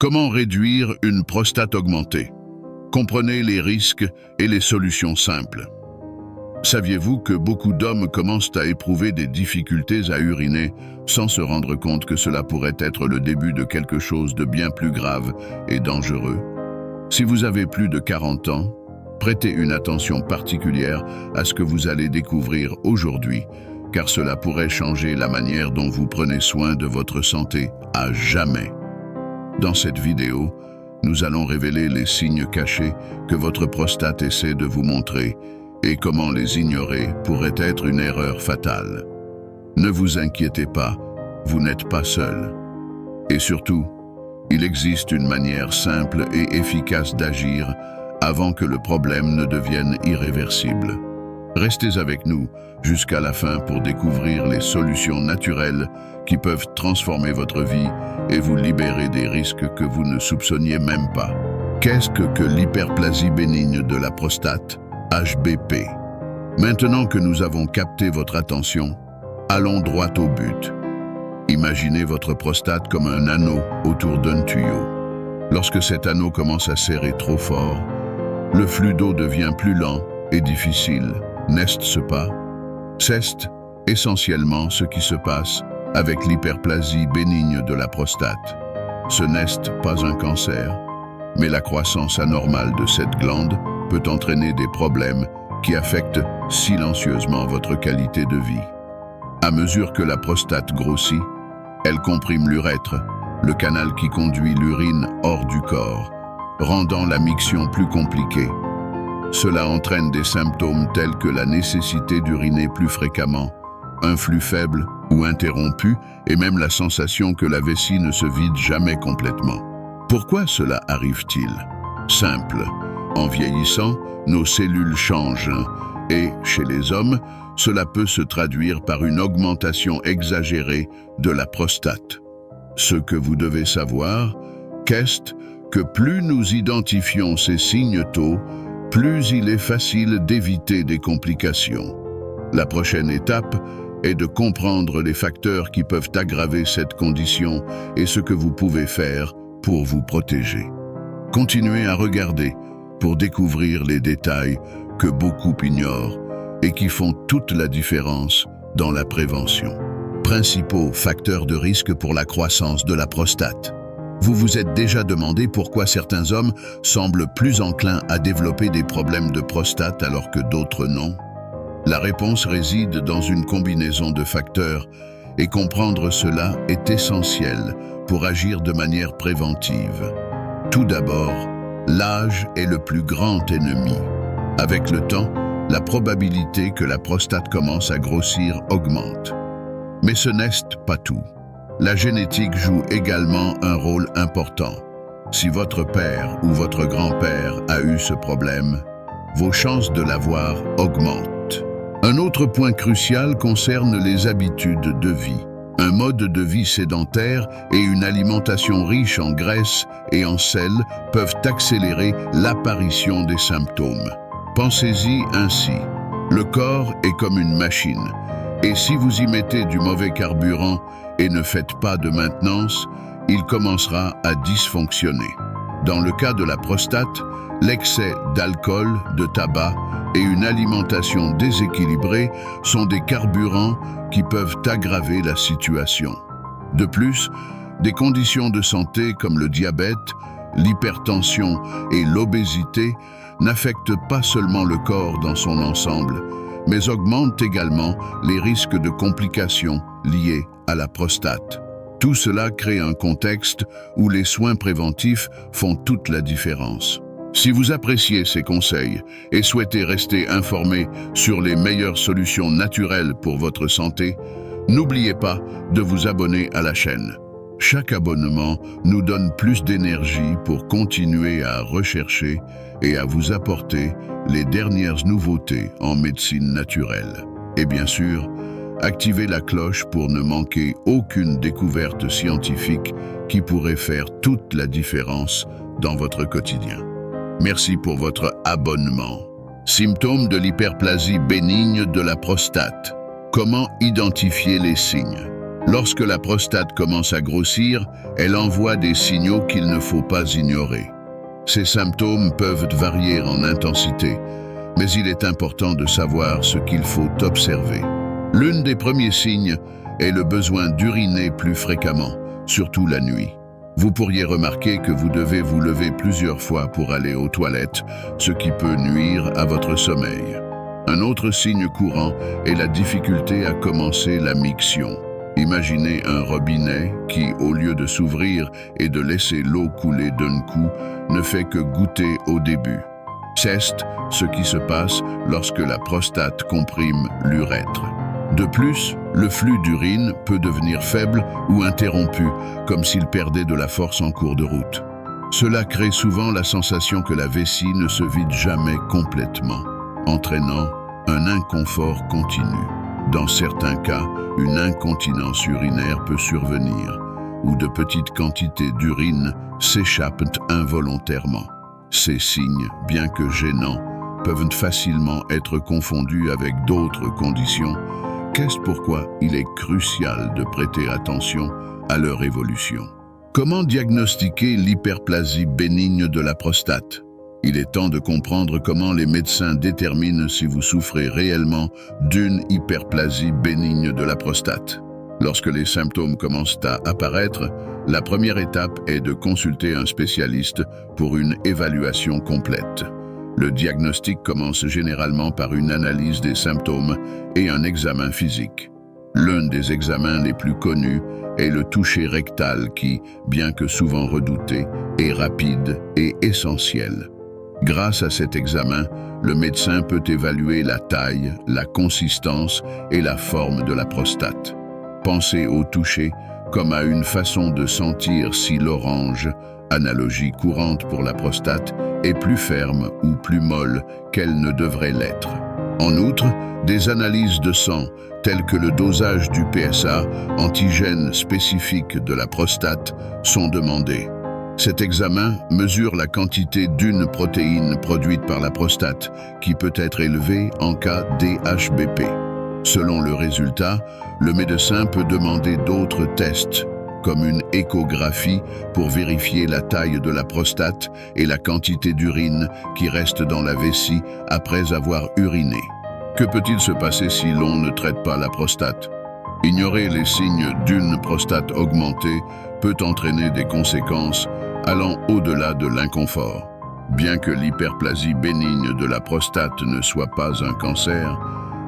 Comment réduire une prostate augmentée? Comprenez les risques et les solutions simples. Saviez-vous que beaucoup d'hommes commencent à éprouver des difficultés à uriner sans se rendre compte que cela pourrait être le début de quelque chose de bien plus grave et dangereux? Si vous avez plus de 40 ans, prêtez une attention particulière à ce que vous allez découvrir aujourd'hui, car cela pourrait changer la manière dont vous prenez soin de votre santé à jamais. Dans cette vidéo, nous allons révéler les signes cachés que votre prostate essaie de vous montrer et comment les ignorer pourrait être une erreur fatale. Ne vous inquiétez pas, vous n'êtes pas seul. Et surtout, il existe une manière simple et efficace d'agir avant que le problème ne devienne irréversible. Restez avec nous jusqu'à la fin pour découvrir les solutions naturelles qui peuvent transformer votre vie et vous libérer des risques que vous ne soupçonniez même pas. Qu'est-ce que l'hyperplasie bénigne de la prostate, HBP? Maintenant que nous avons capté votre attention, allons droit au but. Imaginez votre prostate comme un anneau autour d'un tuyau. Lorsque cet anneau commence à serrer trop fort, le flux d'eau devient plus lent et difficile, n'est-ce pas? C'est essentiellement ce qui se passe avec l'hyperplasie bénigne de la prostate. Ce n'est pas un cancer, mais la croissance anormale de cette glande peut entraîner des problèmes qui affectent silencieusement votre qualité de vie. À mesure que la prostate grossit, elle comprime l'urètre, le canal qui conduit l'urine hors du corps, rendant la miction plus compliquée. Cela entraîne des symptômes tels que la nécessité d'uriner plus fréquemment, un flux faible ou interrompu, et même la sensation que la vessie ne se vide jamais complètement. Pourquoi cela arrive-t-il? Simple. En vieillissant, nos cellules changent, et, chez les hommes, cela peut se traduire par une augmentation exagérée de la prostate. Ce que vous devez savoir, qu'est que plus nous identifions ces signes tôt, plus il est facile d'éviter des complications. La prochaine étape est de comprendre les facteurs qui peuvent aggraver cette condition et ce que vous pouvez faire pour vous protéger. Continuez à regarder pour découvrir les détails que beaucoup ignorent et qui font toute la différence dans la prévention. Principaux facteurs de risque pour la croissance de la prostate. Vous vous êtes déjà demandé pourquoi certains hommes semblent plus enclins à développer des problèmes de prostate alors que d'autres non? La réponse réside dans une combinaison de facteurs et comprendre cela est essentiel pour agir de manière préventive. Tout d'abord, l'âge est le plus grand ennemi. Avec le temps, la probabilité que la prostate commence à grossir augmente. Mais ce n'est pas tout. La génétique joue également un rôle important. Si votre père ou votre grand-père a eu ce problème, vos chances de l'avoir augmentent. Un autre point crucial concerne les habitudes de vie. Un mode de vie sédentaire et une alimentation riche en graisse et en sel peuvent accélérer l'apparition des symptômes. Pensez-y ainsi. Le corps est comme une machine. Et si vous y mettez du mauvais carburant et ne faites pas de maintenance, il commencera à dysfonctionner. Dans le cas de la prostate, l'excès d'alcool, de tabac et une alimentation déséquilibrée sont des carburants qui peuvent aggraver la situation. De plus, des conditions de santé comme le diabète, l'hypertension et l'obésité n'affectent pas seulement le corps dans son ensemble, mais augmentent également les risques de complications liées à la prostate. Tout cela crée un contexte où les soins préventifs font toute la différence. Si vous appréciez ces conseils et souhaitez rester informé sur les meilleures solutions naturelles pour votre santé, n'oubliez pas de vous abonner à la chaîne. Chaque abonnement nous donne plus d'énergie pour continuer à rechercher et à vous apporter les dernières nouveautés en médecine naturelle. Et bien sûr, activez la cloche pour ne manquer aucune découverte scientifique qui pourrait faire toute la différence dans votre quotidien. Merci pour votre abonnement. Symptômes de l'hyperplasie bénigne de la prostate. Comment identifier les signes? Lorsque la prostate commence à grossir, elle envoie des signaux qu'il ne faut pas ignorer. Ces symptômes peuvent varier en intensité, mais il est important de savoir ce qu'il faut observer. L'un des premiers signes est le besoin d'uriner plus fréquemment, surtout la nuit. Vous pourriez remarquer que vous devez vous lever plusieurs fois pour aller aux toilettes, ce qui peut nuire à votre sommeil. Un autre signe courant est la difficulté à commencer la miction. Imaginez un robinet qui, au lieu de s'ouvrir et de laisser l'eau couler d'un coup, ne fait que goûter au début. C'est ce qui se passe lorsque la prostate comprime l'urètre. De plus, le flux d'urine peut devenir faible ou interrompu, comme s'il perdait de la force en cours de route. Cela crée souvent la sensation que la vessie ne se vide jamais complètement, entraînant un inconfort continu. Dans certains cas, une incontinence urinaire peut survenir, où de petites quantités d'urine s'échappent involontairement. Ces signes, bien que gênants, peuvent facilement être confondus avec d'autres conditions. C'est pourquoi il est crucial de prêter attention à leur évolution. Comment diagnostiquer l'hyperplasie bénigne de la prostate? Il est temps de comprendre comment les médecins déterminent si vous souffrez réellement d'une hyperplasie bénigne de la prostate. Lorsque les symptômes commencent à apparaître, la première étape est de consulter un spécialiste pour une évaluation complète. Le diagnostic commence généralement par une analyse des symptômes et un examen physique. L'un des examens les plus connus est le toucher rectal qui, bien que souvent redouté, est rapide et essentiel. Grâce à cet examen, le médecin peut évaluer la taille, la consistance et la forme de la prostate. Pensez au toucher comme à une façon de sentir si l'orange, analogie courante pour la prostate, est plus ferme ou plus molle qu'elle ne devrait l'être. En outre, des analyses de sang, telles que le dosage du PSA, antigène spécifique de la prostate, sont demandées. Cet examen mesure la quantité d'une protéine produite par la prostate, qui peut être élevée en cas d'HBP. Selon le résultat, le médecin peut demander d'autres tests, comme une échographie pour vérifier la taille de la prostate et la quantité d'urine qui reste dans la vessie après avoir uriné. Que peut-il se passer si l'on ne traite pas la prostate? Ignorer les signes d'une prostate augmentée peut entraîner des conséquences allant au-delà de l'inconfort. Bien que l'hyperplasie bénigne de la prostate ne soit pas un cancer,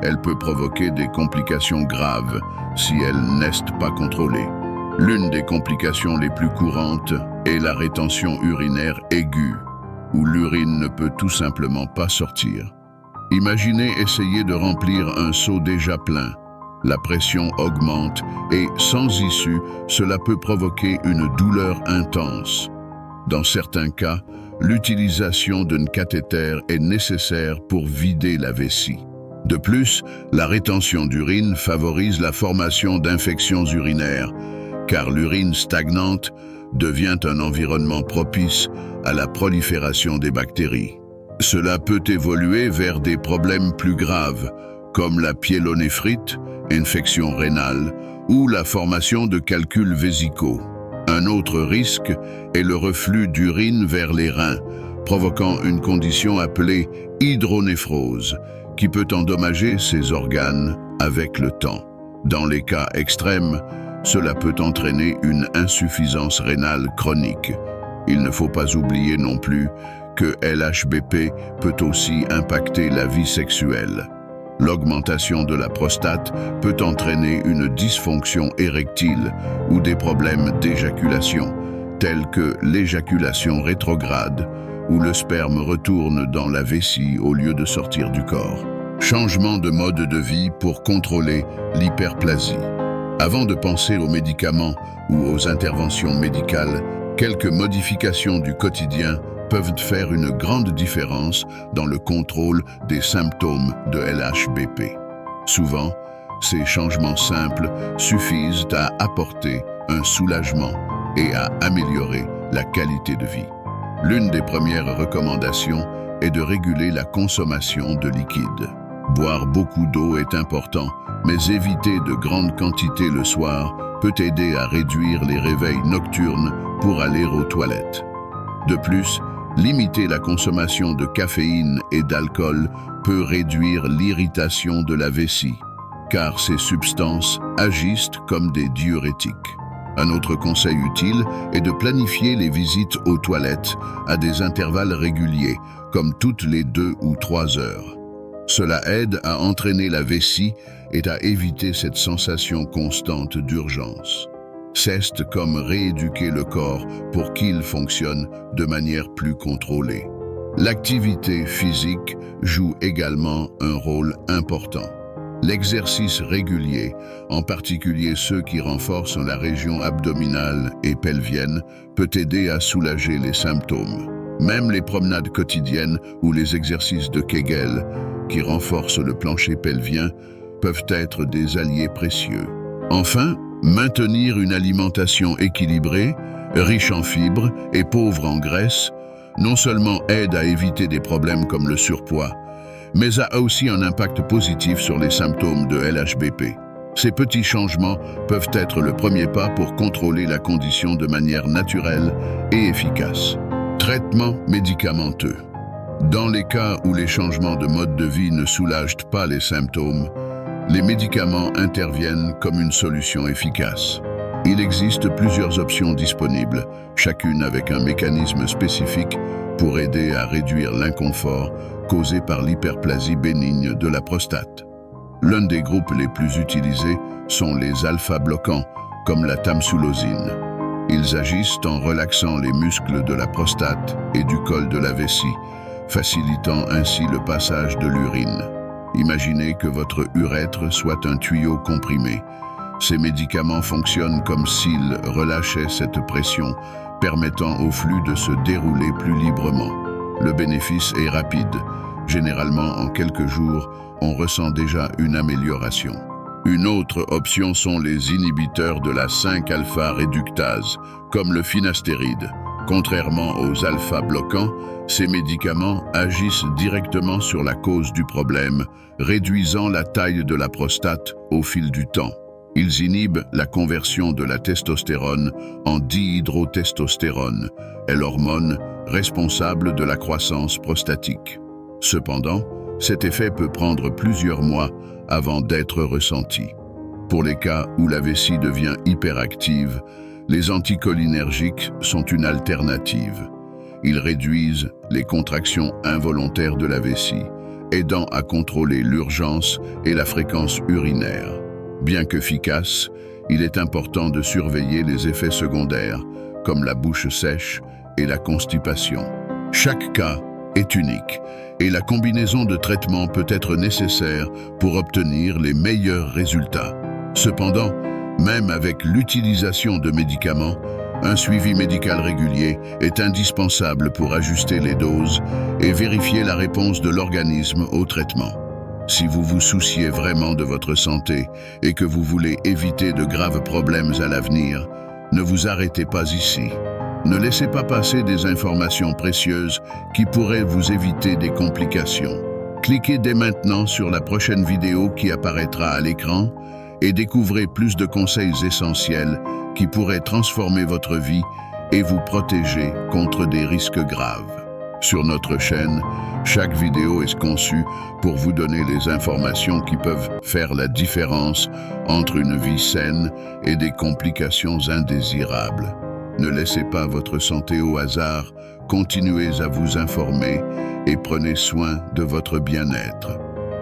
elle peut provoquer des complications graves si elle n'est pas contrôlée. L'une des complications les plus courantes est la rétention urinaire aiguë, où l'urine ne peut tout simplement pas sortir. Imaginez essayer de remplir un seau déjà plein. La pression augmente et, sans issue, cela peut provoquer une douleur intense. Dans certains cas, l'utilisation d'un cathéter est nécessaire pour vider la vessie. De plus, la rétention d'urine favorise la formation d'infections urinaires, car l'urine stagnante devient un environnement propice à la prolifération des bactéries. Cela peut évoluer vers des problèmes plus graves, comme la pyélonéphrite, infection rénale ou la formation de calculs vésicaux. Un autre risque est le reflux d'urine vers les reins, provoquant une condition appelée hydronéphrose, qui peut endommager ces organes avec le temps. Dans les cas extrêmes, cela peut entraîner une insuffisance rénale chronique. Il ne faut pas oublier non plus que l'HBP peut aussi impacter la vie sexuelle. L'augmentation de la prostate peut entraîner une dysfonction érectile ou des problèmes d'éjaculation, tels que l'éjaculation rétrograde, où le sperme retourne dans la vessie au lieu de sortir du corps. Changement de mode de vie pour contrôler l'hyperplasie. Avant de penser aux médicaments ou aux interventions médicales, quelques modifications du quotidien peuvent faire une grande différence dans le contrôle des symptômes de l'HBP. Souvent, ces changements simples suffisent à apporter un soulagement et à améliorer la qualité de vie. L'une des premières recommandations est de réguler la consommation de liquide. Boire beaucoup d'eau est important, mais éviter de grandes quantités le soir peut aider à réduire les réveils nocturnes pour aller aux toilettes. De plus, limiter la consommation de caféine et d'alcool peut réduire l'irritation de la vessie, car ces substances agissent comme des diurétiques. Un autre conseil utile est de planifier les visites aux toilettes à des intervalles réguliers, comme toutes les 2 ou 3 heures. Cela aide à entraîner la vessie et à éviter cette sensation constante d'urgence. C'est comme rééduquer le corps pour qu'il fonctionne de manière plus contrôlée. L'activité physique joue également un rôle important. L'exercice régulier, en particulier ceux qui renforcent la région abdominale et pelvienne, peut aider à soulager les symptômes. Même les promenades quotidiennes ou les exercices de Kegel, qui renforcent le plancher pelvien, peuvent être des alliés précieux. Enfin, maintenir une alimentation équilibrée, riche en fibres et pauvre en graisse, non seulement aide à éviter des problèmes comme le surpoids, mais a aussi un impact positif sur les symptômes de LHBP. Ces petits changements peuvent être le premier pas pour contrôler la condition de manière naturelle et efficace. Traitement médicamenteux. Dans les cas où les changements de mode de vie ne soulagent pas les symptômes, les médicaments interviennent comme une solution efficace. Il existe plusieurs options disponibles, chacune avec un mécanisme spécifique pour aider à réduire l'inconfort causé par l'hyperplasie bénigne de la prostate. L'un des groupes les plus utilisés sont les alpha-bloquants, comme la tamsulosine. Ils agissent en relaxant les muscles de la prostate et du col de la vessie, facilitant ainsi le passage de l'urine. Imaginez que votre urètre soit un tuyau comprimé. Ces médicaments fonctionnent comme s'ils relâchaient cette pression, permettant au flux de se dérouler plus librement. Le bénéfice est rapide. Généralement, en quelques jours, on ressent déjà une amélioration. Une autre option sont les inhibiteurs de la 5-alpha-réductase, comme le finastéride. Contrairement aux alpha-bloquants, ces médicaments agissent directement sur la cause du problème, réduisant la taille de la prostate au fil du temps. Ils inhibent la conversion de la testostérone en dihydrotestostérone, est l'hormone responsable de la croissance prostatique. Cependant, cet effet peut prendre plusieurs mois avant d'être ressenti. Pour les cas où la vessie devient hyperactive, les anticholinergiques sont une alternative. Ils réduisent les contractions involontaires de la vessie, aidant à contrôler l'urgence et la fréquence urinaire. Bien qu'efficace, il est important de surveiller les effets secondaires, comme la bouche sèche et la constipation. Chaque cas est unique, et la combinaison de traitements peut être nécessaire pour obtenir les meilleurs résultats. Cependant, même avec l'utilisation de médicaments, un suivi médical régulier est indispensable pour ajuster les doses et vérifier la réponse de l'organisme au traitement. Si vous vous souciez vraiment de votre santé et que vous voulez éviter de graves problèmes à l'avenir, ne vous arrêtez pas ici. Ne laissez pas passer des informations précieuses qui pourraient vous éviter des complications. Cliquez dès maintenant sur la prochaine vidéo qui apparaîtra à l'écran et découvrez plus de conseils essentiels qui pourraient transformer votre vie et vous protéger contre des risques graves. Sur notre chaîne, chaque vidéo est conçue pour vous donner les informations qui peuvent faire la différence entre une vie saine et des complications indésirables. Ne laissez pas votre santé au hasard, continuez à vous informer et prenez soin de votre bien-être.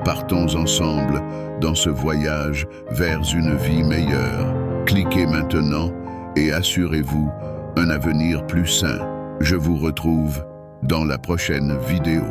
Partons ensemble dans ce voyage vers une vie meilleure. Cliquez maintenant et assurez-vous un avenir plus sain. Je vous retrouve dans la prochaine vidéo.